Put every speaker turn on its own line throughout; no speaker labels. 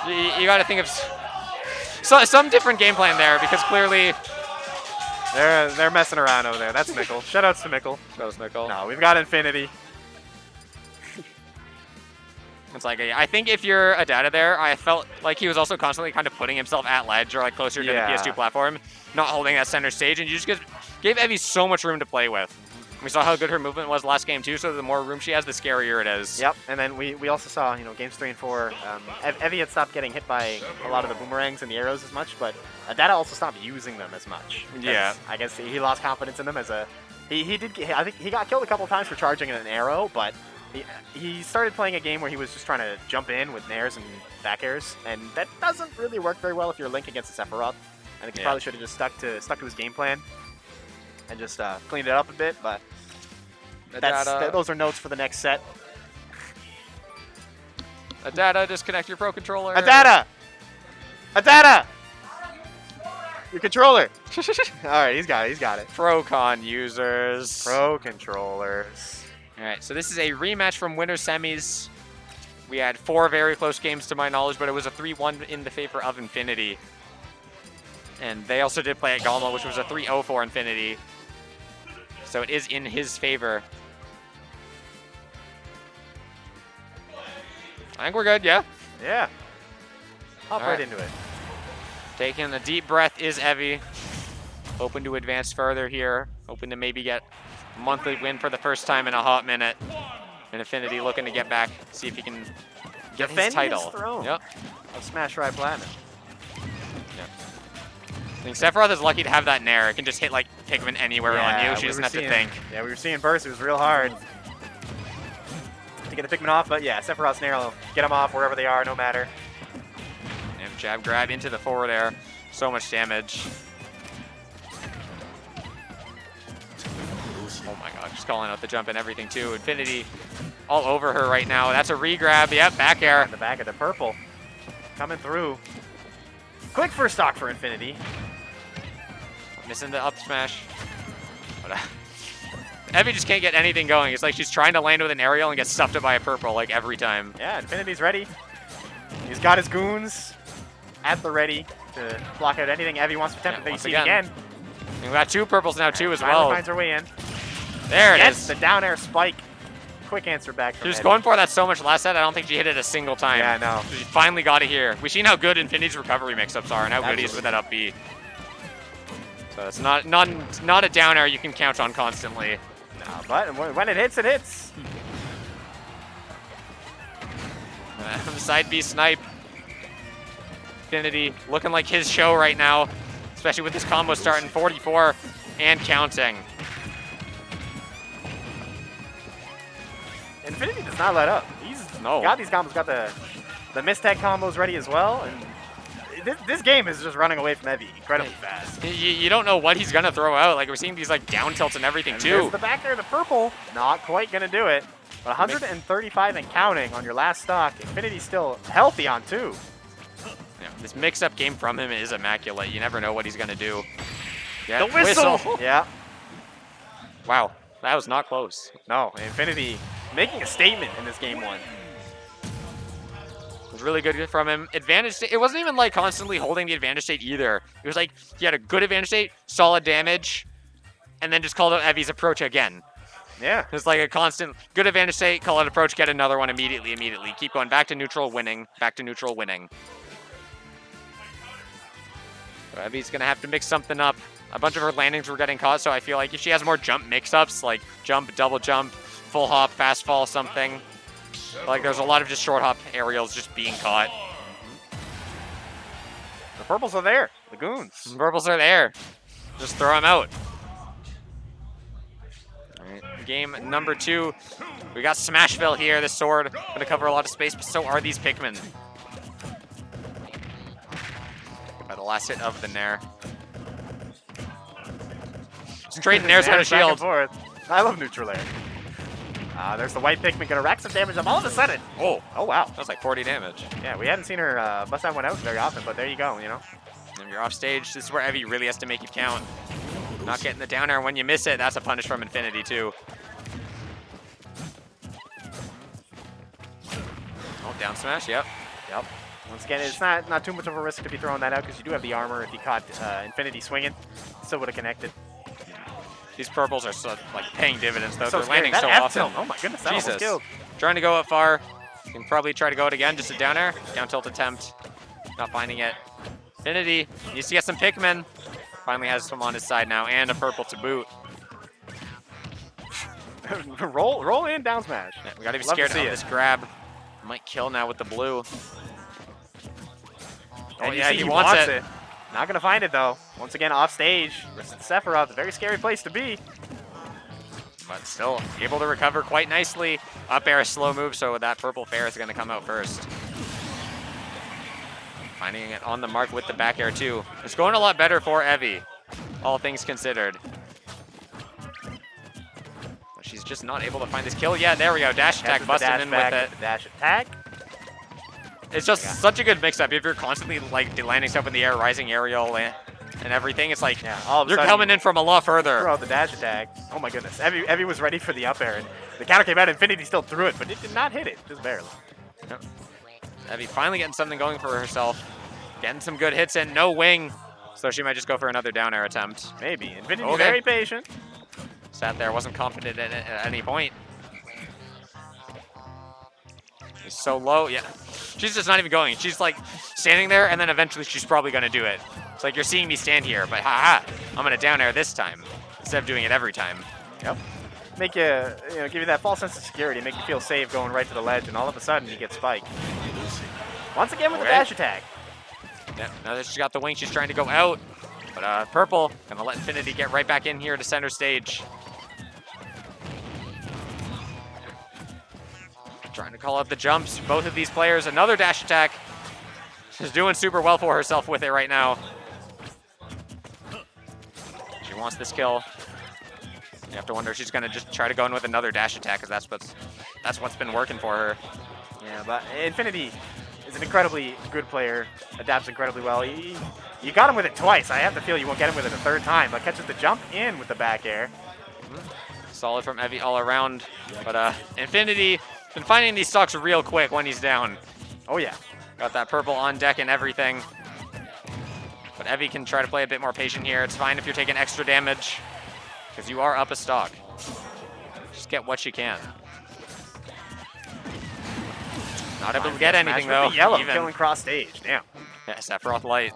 You got to think of some different game plan there, because clearly
they're messing around over there. That's Mickle. Shoutouts to Mickle.
Shoutouts Mickle.
No, we've got Infinity.
It's like, I think if you're a data there, I felt like he was also constantly kind of putting himself at ledge or like closer to the PS2 platform, not holding that center stage, and you just gave Evie so much room to play with. We saw how good her movement was last game too, so the more room she has, the scarier it is.
Yep, and then we also saw, you know, games 3 and 4, Evie had stopped getting hit by a lot of the boomerangs and the arrows as much, but Data also stopped using them as much.
Yeah.
I guess he lost confidence in them as a... I think he got killed a couple times for charging an arrow, but he started playing a game where he was just trying to jump in with nairs and back airs, and that doesn't really work very well if you're Link against a Sephiroth. I think he probably should have just stuck to his game plan and just cleaned it up a bit, but those are notes for the next set.
Data, disconnect your Pro Controller.
Data! Your controller! Alright, he's got it.
Pro-Con users.
Pro controllers.
Alright, so this is a rematch from winner semis. We had 4 very close games to my knowledge, but it was a 3-1 in the favor of Infinity. And they also did play at Galma, which was a 3-0 for Infinity. So it is in his favor. I think we're good, yeah?
Yeah. Hop right into it.
Taking a deep breath is Evie. Hoping to advance further here. Hoping to maybe get a monthly win for the first time in a hot minute. And Infinity looking to get back, see if he can get his title.
His throne.
Yep.
Of Smashurai Platinum.
Yep. I think Sephiroth is lucky to have that Nair. It can just hit like Pikmin anywhere on you. She doesn't have to think.
Yeah, we were seeing burst. It was real hard to get the Pikmin off, but yeah, Sephiroth's Nair will get them off wherever they are, no matter.
And jab grab into the forward air. So much damage. Oh my god, just calling out the jump and everything too. Infinity all over her right now. That's a re-grab. Yep, back air.
On the back of the purple. Coming through. Quick first stock for Infinity.
Missing the up smash. But, Evie just can't get anything going. It's like she's trying to land with an aerial and gets stuffed it by a purple like every time.
Yeah, Infinity's ready. He's got his goons at the ready to block out anything Evie wants to attempt. Then you see it again.
We've got 2 purples now too as well.
Finds her way in.
There it is.
The down air spike. Quick answer back from
She was
Evie.
going for that so much last set, I don't think she hit it a single time.
Yeah, I know.
She finally got it here. We've seen how good Infinity's recovery mix-ups are and how good he is with that up B. So it's not a down air you can count on constantly.
No, but when it hits, it hits.
Side B snipe. Infinity looking like his show right now, especially with this combo starting 44 and counting.
Infinity does not let up. He's got these combos, got the mistag combos ready as well, and this game is just running away from Evie incredibly fast.
You don't know what he's gonna throw out. Like we're seeing these like down tilts and everything too.
There's the back there, the purple, not quite gonna do it. But 135 and counting on your last stock. Infinity's still healthy on 2.
Yeah, this mix-up game from him is immaculate. You never know what he's gonna do. Yeah,
the whistle. Yeah.
Wow, that was not close.
No, Infinity making a statement in this game 1.
It was really good from him. Advantage state. It wasn't even like constantly holding the advantage state either. It was like he had a good advantage state, solid damage, and then just called out Evie's approach again.
Yeah.
It's like a constant good advantage state, call out approach, get another one immediately. Keep going back to neutral, winning. Back to neutral, winning. So Evie's going to have to mix something up. A bunch of her landings were getting caught, so I feel like if she has more jump mix-ups, like jump, double jump, full hop, fast fall, something, like there's a lot of just short hop aerials just being caught.
The purples are there. The goons.
The purples are there. Just throw them out. All right, game number 2. We got Smashville here. The sword going to cover a lot of space, but so are these Pikmin. By the last hit of the Nair. Straight Nairs out of shield.
I love neutral air. There's the white Pikmin gonna rack some damage up all of a sudden.
Oh wow.
That
was like 40 damage.
Yeah, we hadn't seen her bust that one out very often, but there you go, you know.
And you're off stage. This is where Evie really has to make it count. Not getting the down air when you miss it, that's a punish from Infinity too. Oh, down smash, yep.
Once again, it's not too much of a risk to be throwing that out because you do have the armor. If you caught Infinity swinging, still would have connected.
These purples are so, like paying dividends though.
So
They're landing
that
so
F
often.
tilt. Oh my goodness, that almost
Jesus.
killed.
Trying to go up far. You can probably try to go it again. Just a down air. Down tilt attempt. Not finding it. Infinity needs to get some Pikmin. Finally has some on his side now and a purple to boot.
roll in, down smash.
Yeah, we gotta be
Love to
scared of
see it.
this grab. Might kill now with the blue.
And
Oh
you
yeah,
see
he wants it.
Not gonna find it though. Once again, off stage. Versus Sephiroth, a very scary place to be.
But still able to recover quite nicely. Up air, a slow move, so that purple fair is gonna come out first. Finding it on the mark with the back air too. It's going a lot better for Evie, all things considered. But she's just not able to find this kill. Yeah, there we go. Dash attack
Catches the
busting
dash
in
back,
with it.
the dash attack.
It's just such a good mix-up. If you're constantly like landing stuff in the air, rising aerial and everything, it's like
All of a
you're
sudden,
coming in from a lot further.
throw out the dash attack. Oh my goodness. Evie was ready for the up air, and the counter came out. Infinity still threw it, but it did not hit it, just barely.
Yep. Evie finally getting something going for herself. Getting some good hits in, no wing. So she might just go for another down air attempt.
Maybe. Infinity
Okay.
very patient.
Sat there, wasn't confident in it at any point. He's so low, yeah. She's just not even going. She's like standing there, and then eventually she's probably gonna do it. It's like, you're seeing me stand here, but haha, I'm gonna down air this time, instead of doing it every time.
Yep. Make you, give you that false sense of security, make you feel safe going right to the ledge, and all of a sudden you get spiked. Once again with the
Okay.
dash attack.
Yeah, now that she's got the wing, she's trying to go out. But purple, gonna let Infinity get right back in here to center stage. Trying to call out the jumps. Both of these players, another dash attack. She's doing super well for herself with it right now. She wants this kill. You have to wonder if she's gonna just try to go in with another dash attack, because that's what's been working for her.
Yeah, but Infinity is an incredibly good player, adapts incredibly well. You got him with it twice. I have the feel you won't get him with it a third time, but catches the jump in with the back air.
Solid from Evie all around. But Infinity been finding these stocks real quick when he's down.
Oh yeah.
Got that purple on deck and everything. But Evie can try to play a bit more patient here. It's fine if you're taking extra damage, because you are up a stock. Just get what you can. Not able to get anything though.
The yellow
even.
killing cross stage. Damn.
Yeah, Sephiroth light.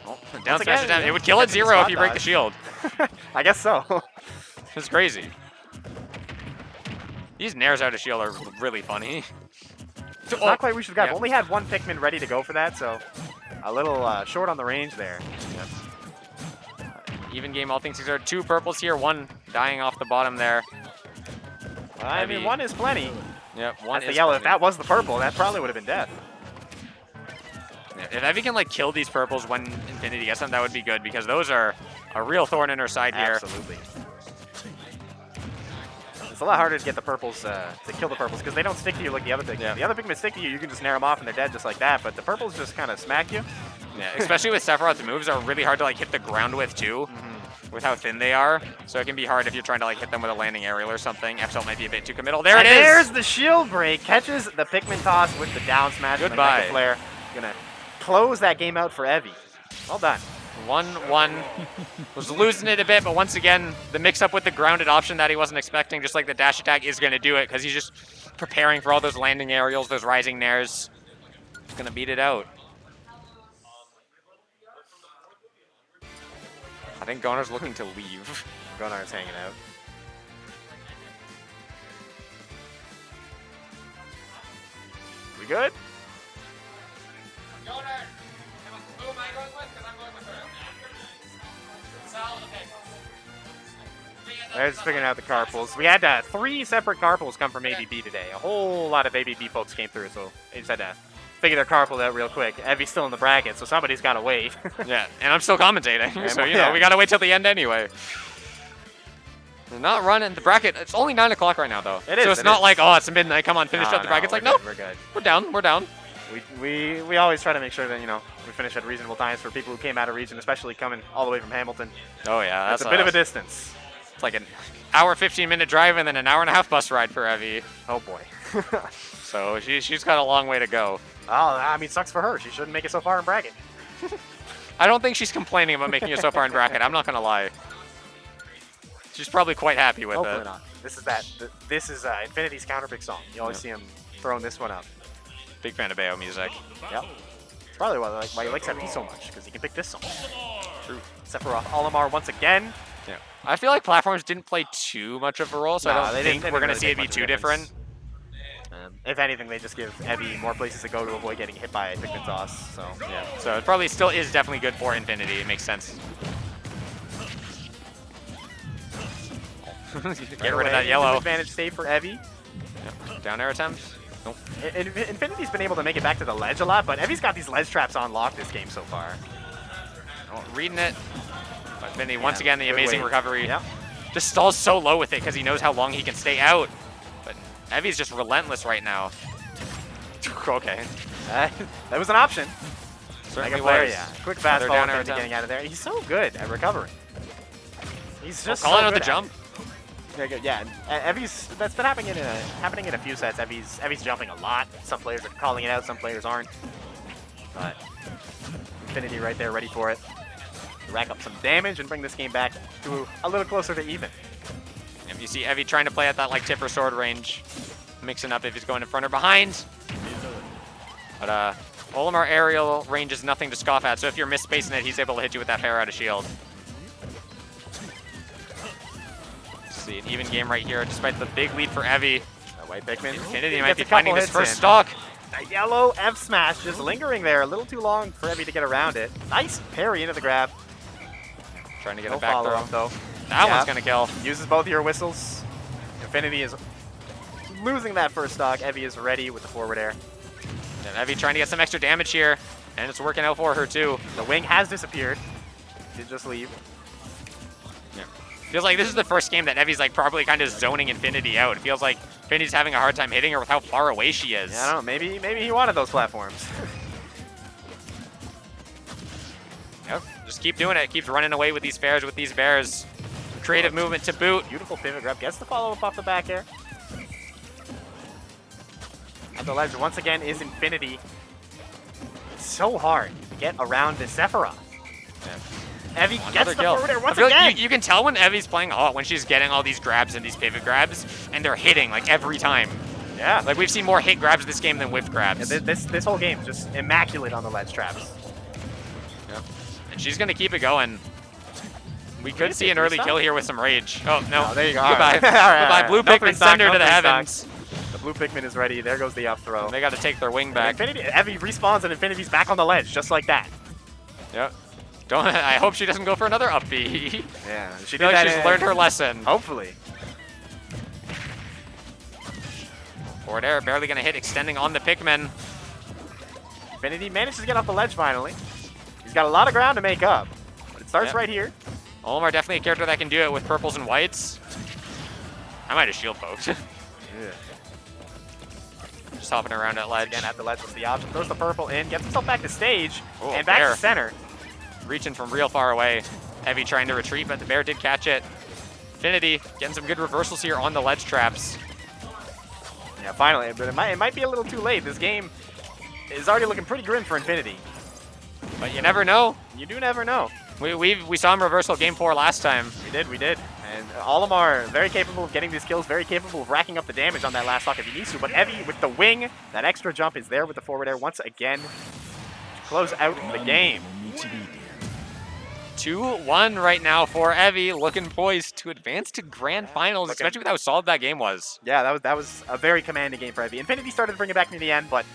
Oh, down
Once
smash
again,
attempt. It would kill at
catching the
0 if
spot
you break the
dodge.
shield.
I guess so.
It's crazy. These nairs out of shield are really funny.
It's not quite reached the guy.
Yeah.
I've only had one Pikmin ready to go for that, so a little short on the range there.
Even game, all things considered. 2 purples here, 1 dying off the bottom there.
I mean,
Heavy.
1 is plenty.
Yep, 1
That's
is
the yellow. If
plenty.
that was the purple, that probably would have been death.
Yeah, if Evie can like kill these purples when Infinity gets them, that would be good, because those are a real thorn in her side here.
Absolutely. It's a lot harder to get the purples, to kill the purples, because they don't stick to you like the other Pikmin.
Yeah.
The other Pikmin stick to you, you can just nair them off and they're dead just like that, but the purples just kind of smack you.
Yeah, especially with Sephiroth's moves are really hard to like hit the ground with too, with how thin they are. So it can be hard if you're trying to like hit them with a landing aerial or something. F tilt might be a bit too committal. There
And
it is.
there's the shield break. Catches the Pikmin toss with the down smash. and the
Goodbye.
Mega Flare. Gonna close that game out for Evie. Well done.
1-1. Was losing it a bit, but once again, the mix-up with the grounded option that he wasn't expecting, just like the dash attack, is going to do it, because he's just preparing for all those landing aerials, those rising nairs. He's going to beat it out. I think Gonar's looking to leave.
Gonar's hanging out. We good?
Gonar, who am I going with? Because I'm going with her.
They're just figuring out the carpools. We had 3 separate carpools come from ABB today. A whole lot of ABB folks came through, so they just had to figure their carpool out real quick. Evie's still in the bracket, so somebody's got to wait.
Yeah, and I'm still commentating, so you know,
yeah.
we gotta wait till the end anyway. They're not running the bracket. It's only 9 o'clock right now, though.
It is,
So it's
it
not
is.
like, oh, it's midnight. Come on, finish up the bracket. It's like,
we're
nope,
good, we're good.
we're down. We're down.
We always try to make sure that, we finish at reasonable times for people who came out of region, especially coming all the way from Hamilton.
Oh yeah,
That's a bit of a distance.
It's like an hour, 15-minute drive, and then an hour and a half bus ride for Evie.
Oh boy.
So she's got a long way to go.
Oh, I mean, sucks for her. She shouldn't make it so far in bracket.
I don't think she's complaining about making it so far in bracket. I'm not going to lie. She's probably quite happy with
Hopefully
it.
not. This is Infinity's counter pick song. You always see him throwing this one up.
Big fan of Bayo music.
Yep. It's probably why he likes FD so much, because he can pick this song.
True.
Sephiroth Olimar once again.
Yeah. I feel like platforms didn't play too much of a role, so I don't think we're going to see it be too different.
If anything, they just give Evie more places to go to avoid getting hit by Pikmin toss. So
yeah. So it probably still is definitely good for Infinity. It makes sense. Get rid of that yellow.
Advantage save for Evie.
Yeah. Down air attempt. Nope.
Infinity's been able to make it back to the ledge a lot, but Evie's got these ledge traps on lock this game so far.
Oh, reading it. But Infinity, once again, the amazing recovery.
Yep.
Just stalls so low with it because he knows how long he can stay out. But Evie's just relentless right now. Okay.
That was an option.
Certainly
player,
was.
yeah. Quick fast forward
down air
getting out of there. He's so good at recovering. He's just
calling
so
out the
good
jump.
Very good. Yeah, Evie's that's been happening in a few sets. Evie's jumping a lot. Some players are calling it out, some players aren't. But Infinity right there, ready for it. To rack up some damage and bring this game back to a little closer to even.
If you see Evie trying to play at that like tip or sword range, mixing up if he's going in front or behind. But Olimar aerial range is nothing to scoff at, so if you're misspacing it, he's able to hit you with that fair out of shield. See, an even game right here, despite the big lead for Evie.
White Pikmin.
Infinity might be finding his first stock.
That yellow F smash just lingering there a little too long for Evie to get around it. Nice parry into the grab.
Trying to get a back throw.
Though.
That one's gonna kill.
Uses both of your whistles. Infinity is losing that first stock. Evie is ready with the forward air.
And Evie trying to get some extra damage here, and it's working out for her too.
The wing has disappeared. Did just leave.
Yeah. Feels like this is the first game that Evie's like probably kind of zoning Infinity out. It feels like Infinity's having a hard time hitting her with how far away she is.
Yeah, I don't know. Maybe he wanted those platforms.
Yep. Just keep doing it. Keeps running away with these fairs, with these bears. Creative movement to boot.
Beautiful pivot grab. Gets the follow-up off the back air. At the ledge once again is Infinity. It's so hard to get around this Sephiroth. Yeah. Evie gets the forward air once again.
Like you can tell when Evie's playing hot, when she's getting all these grabs and these pivot grabs, and they're hitting like every time.
Yeah.
Like we've seen more hit grabs this game than whiff grabs.
Yeah, this whole game just immaculate on the ledge traps.
Yep. And she's gonna keep it going. We could see an early kill here with some rage. Oh no!
There you go.
Goodbye. Goodbye. Blue Pikmin send her to the heavens.
The blue Pikmin is ready. There goes the up throw.
And they got to take their wing back.
Evie respawns and Infinity's back on the ledge, just like that.
Yep. I hope she doesn't go for another up B.
Yeah, she
did that. She's learned her lesson.
Hopefully.
Forward air, barely gonna hit, extending on the Pikmin.
Infinity manages to get off the ledge finally. He's got a lot of ground to make up, but it starts right here.
Olimar definitely a character that can do it with purples and whites. I might have shield poked. Yeah. Just hopping around that ledge.
Again, at the ledge was the option. Throws the purple in, gets himself back to stage,
Ooh,
and back to center.
Reaching from real far away. Evie trying to retreat, but the bear did catch it. Infinity getting some good reversals here on the ledge traps.
Yeah, finally, but it might be a little too late. This game is already looking pretty grim for Infinity.
But you never know.
You do never know.
We saw him reversal game 4 last time.
We did. And Olimar, very capable of getting these kills, very capable of racking up the damage on that last stock if he needs to. But Evie with the wing, that extra jump is there with the forward air once again to close out the game.
2-1 right now for Evie, looking poised to advance to grand finals, especially with how solid that game was.
Yeah, that was a very commanding game for Evie. Infinity started to bring it back near the end, but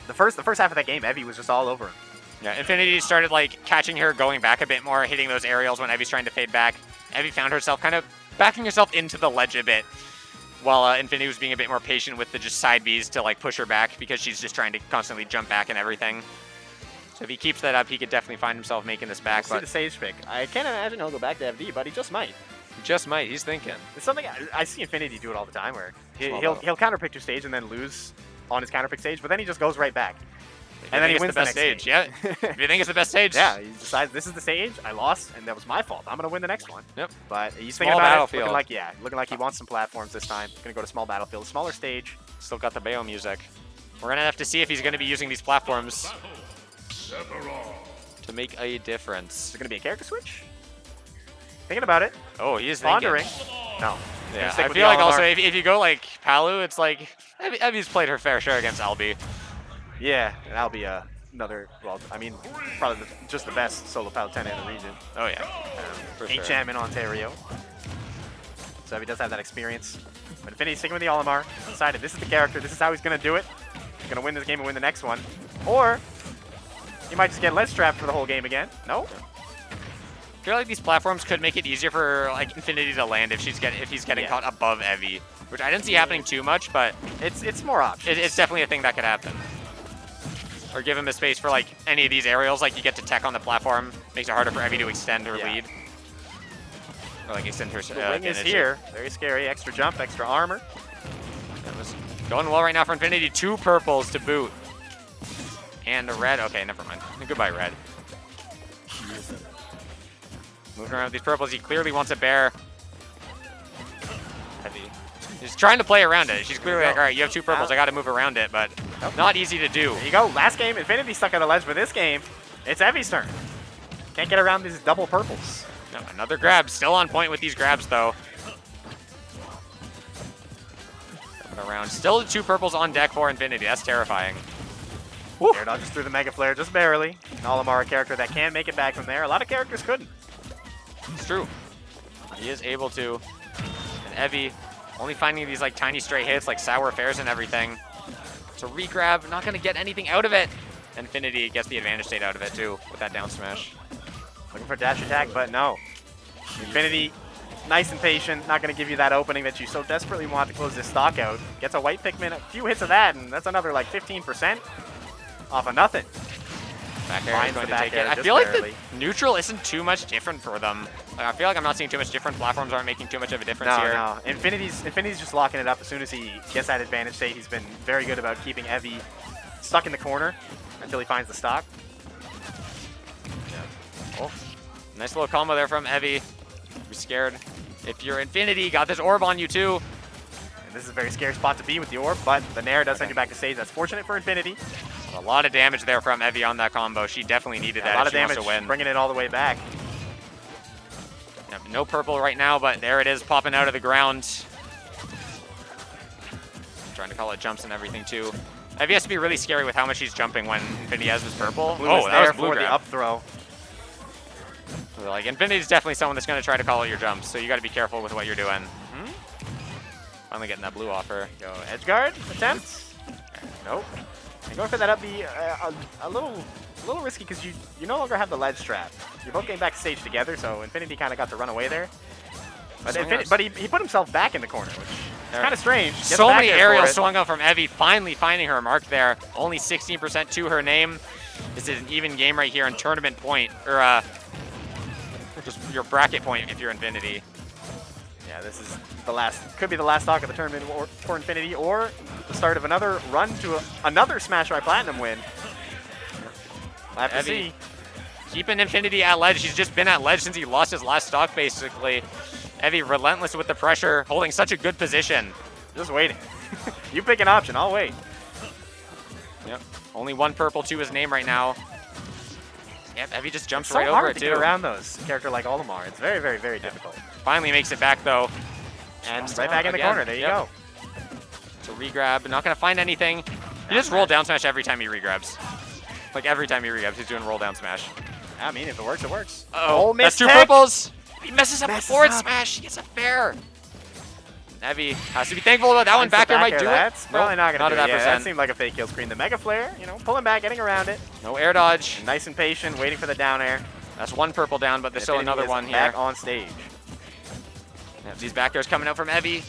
the first half of that game, Evie was just all over him.
Yeah, Infinity started like catching her, going back a bit more, hitting those aerials when Evie's trying to fade back. Evie found herself kind of backing herself into the ledge a bit, while Infinity was being a bit more patient with the just side Bs to like push her back because she's just trying to constantly jump back and everything. So if he keeps that up, he could definitely find himself making this back.
See the sage pick. I can't imagine he'll go back to FD, but he just might.
He just might. He's thinking.
It's something I see Infinity do it all the time, where he'll counterpick to stage and then lose on his counterpick stage, but then he just goes right back. And then he wins the next stage.
Yeah. If you think it's the best stage.
Yeah, he decides this is the stage, I lost, and that was my fault. I'm going to win the next one.
Yep.
But he's thinking about it, looking like he wants some platforms this time. Going to go to small battlefield, smaller stage.
Still got the Bayo music. We're gonna have to see if he's gonna be using these platforms to make a difference.
Is it gonna be a character switch? Thinking about it.
Oh, he is
Pondering.
thinking.
No.
Yeah, I feel like also if you go like Palu, it's like Evie's played her fair share against Albi.
Yeah, and that'll be another, well, I mean, probably just the best solo Palu 10 in the region.
Oh yeah, for sure.
HM in Ontario. So he does have that experience. But Infinity's sticking with the Olimar. Decided this is the character, this is how he's going to do it. He's going to win this game and win the next one. Or he might just get ledge trapped for the whole game again. No?
I feel like these platforms could make it easier for like Infinity to land if he's getting caught above Evie, which I didn't see happening too much, but
it's more options.
It's definitely a thing that could happen. Or give him a space for like any of these aerials, like you get to tech on the platform, makes it harder for Evie to extend her lead. Or like extend her.
The wing is here. Very scary. Extra jump, extra armor.
Going well right now for Infinity. 2 purples to boot. And a red. Okay, never mind. Goodbye, red. Moving around with these purples. He clearly wants a bear. Heavy. He's trying to play around it. She's clearly like, all right, you have 2 purples. I got to move around it, but not easy to do.
There you go. Last game, Infinity stuck on the ledge, but this game, it's Evie's turn. Can't get around these double purples.
No, another grab. Still on point with these grabs, though. Around. Still 2 purples on deck for Infinity. That's terrifying.
Air dodges through the Mega Flare just barely. An Olimar, a character that can make it back from there. A lot of characters couldn't.
It's true. He is able to. And Evie only finding these like tiny stray hits, like sour affairs and everything. So re-grab, not going to get anything out of it. Infinity gets the advantage state out of it, too, with that down smash.
Looking for dash attack, but no. Infinity, nice and patient, not going to give you that opening that you so desperately want to close this stock out. Gets a white Pikmin, a few hits of that, and that's another like 15% off of nothing.
Back air is going to take it. I feel like the neutral isn't too much different for them. Like, I feel like I'm not seeing too much different. Platforms aren't making too much of a difference here.
No. Infinity's just locking it up as soon as he gets that advantage state. He's been very good about keeping Evie stuck in the corner until he finds the stock.
Oh, nice little combo there from Evie. Be scared. If you're Infinity, got this orb on you too.
And this is a very scary spot to be with the orb, but the Nair does send you back to stage. That's fortunate for Infinity.
A lot of damage there from Evie on that combo. She definitely needed that.
A lot of
if she
damage,
wants to win.
bringing it all the way back.
Yep, no purple right now, but there it is popping out of the ground. Trying to call it jumps and everything too. Evie has to be really scary with how much he's jumping when Infinity has this purple.
Blue
oh, that was blue
for the
grab.
up throw.
So, like, Infinity's definitely someone that's going to try to call out your jumps, so you got to be careful with what you're doing. Finally getting that blue offer.
Go edge guard attempt. Nope. And going for that up B, a little risky because you no longer have the ledge trap. You're both getting back to stage together, so Infinity kind of got to run away there. But, he put himself back in the corner, which is kind of strange. Gets
so many aerials
it.
swung out from Evie, finally finding her mark there. Only 16% to her name. This is an even game right here in tournament point, or just your bracket point if you're Infinity.
Yeah, this is the last, could be the last stock of the tournament for Infinity, or the start of another run to another Smashurai Platinum win. We'll have to see.
Keeping Infinity at ledge. He's just been at ledge since he lost his last stock, basically. Evie relentless with the pressure, holding such a good position.
Just waiting. You pick an option, I'll wait.
Yep. Only 1 purple to his name right now. Yep, Evie just jumps right
over it, too.
It's so hard
to get around those. A character like Olimar. It's very, very, very difficult.
Finally makes it back, though.
And right back in the corner. There you go.
So re-grab. Not going to find anything. He just roll down smash every time he re-grabs. Like, every time he re-grabs, he's doing roll down smash.
I mean, if it works, it works.
Oh, that's 2 purples. He messes up the forward smash. He gets a fair. Evie has to be thankful about that one. Back air might do it.
That's probably not going to do it.
Yeah,
that seemed like a fake kill screen. The Mega Flare, pulling back, getting around it.
No air dodge.
And nice and patient, waiting for the down air.
That's 1 purple down, but there's still another one here.
Back on stage.
Yep, these back airs coming out from Evie.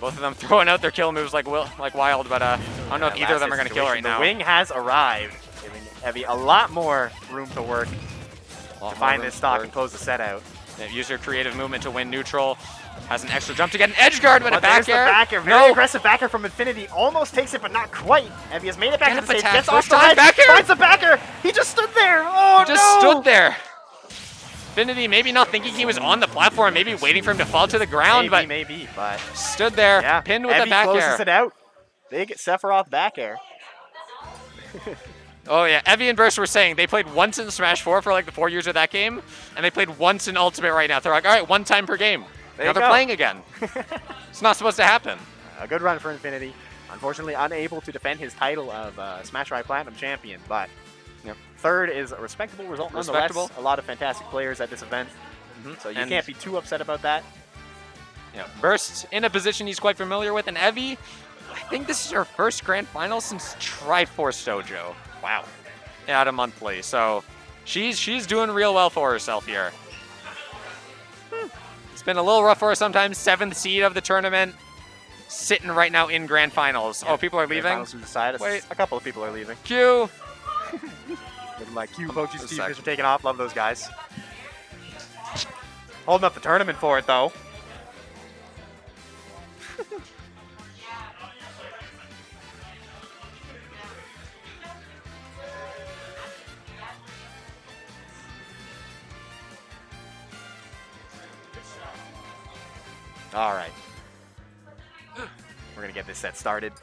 Both of them throwing out their kill moves like wild, but I don't know if either of them are going to kill right now.
The wing has arrived, giving Evie a lot more room to work to find this stock and close the set out.
Use her creative movement to win neutral. Has an extra jump to get an edge guard, but a back air.
The back air. Very aggressive back air from Infinity. Almost takes it, but not quite. Evie has made it back to the stage. Gets off the ledge. Finds the back air. He just stood there. Oh,
no. Just stood there. Infinity maybe not thinking he was on the platform, maybe waiting for him to fall to the ground,
maybe, but
stood there, pinned with the back air.
Closes it out. Big Sephiroth back air.
Oh yeah, Evie and Burst were saying they played once in Smash 4 for like the 4 years of that game, and they played once in Ultimate right now. They're like, all right, one time per game. Now they're playing again. It's not supposed to happen.
A good run for Infinity. Unfortunately, unable to defend his title of Smashurai Platinum Champion, but third is a respectable result nonetheless. A lot of fantastic players at this event, so you can't be too upset about that.
Burst in a position he's quite familiar with, and Evie, I think this is her first Grand Final since Triforce Dojo.
Wow.
At a monthly, so she's doing real well for herself here. It's been a little rough for her sometimes. 7th seed of the tournament, sitting right now in Grand Finals. Oh, people are leaving?
Wait, a couple of people are leaving.
Q.
Like Q, Pochi, Steve are taking off. Love those guys. Holding up the tournament for it, though. All right. We're going to get this set started.